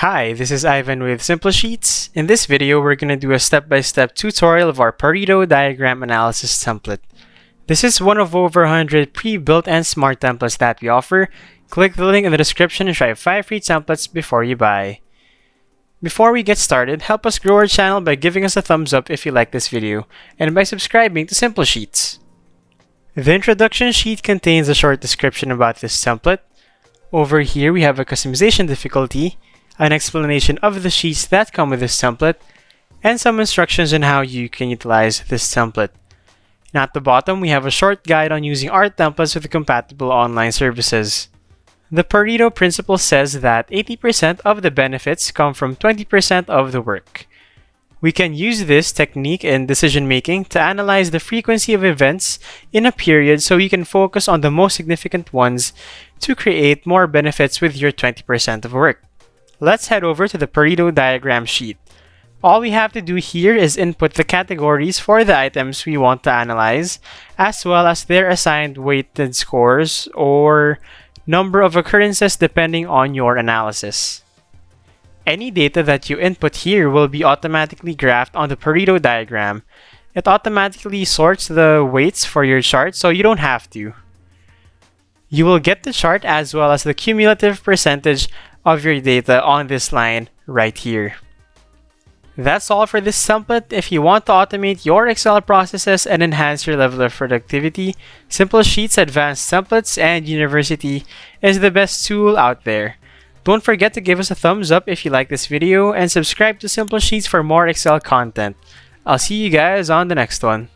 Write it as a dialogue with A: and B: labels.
A: Hi, this is Ivan with Simple Sheets. In this video, we're going to do a step-by-step tutorial of our Pareto Diagram Analysis template. This is one of over 100 pre-built and smart templates that we offer. Click the link in the description and try 5 free templates before you buy. Before we get started, help us grow our channel by giving us a thumbs up if you like this video, and by subscribing to Simple Sheets. The introduction sheet contains a short description about this template. Over here, we have a customization difficulty, an explanation of the sheets that come with this template, and some instructions on how you can utilize this template. And at the bottom, we have a short guide on using our templates with compatible online services. The Pareto principle says that 80% of the benefits come from 20% of the work. We can use this technique in decision making to analyze the frequency of events in a period so you can focus on the most significant ones to create more benefits with your 20% of work. Let's head over to the Pareto diagram sheet. All we have to do here is input the categories for the items we want to analyze, as well as their assigned weighted scores or number of occurrences depending on your analysis. Any data that you input here will be automatically graphed on the Pareto diagram. It automatically sorts the weights for your chart, so you don't have to. You will get the chart as well as the cumulative percentage of your data on this line right here. That's all for this template. If you want to automate your Excel processes and enhance your level of productivity, Simple Sheets Advanced Templates and University is the best tool out there. Don't forget to give us a thumbs up if you like this video and subscribe to Simple Sheets for more Excel content. I'll see you guys on the next one.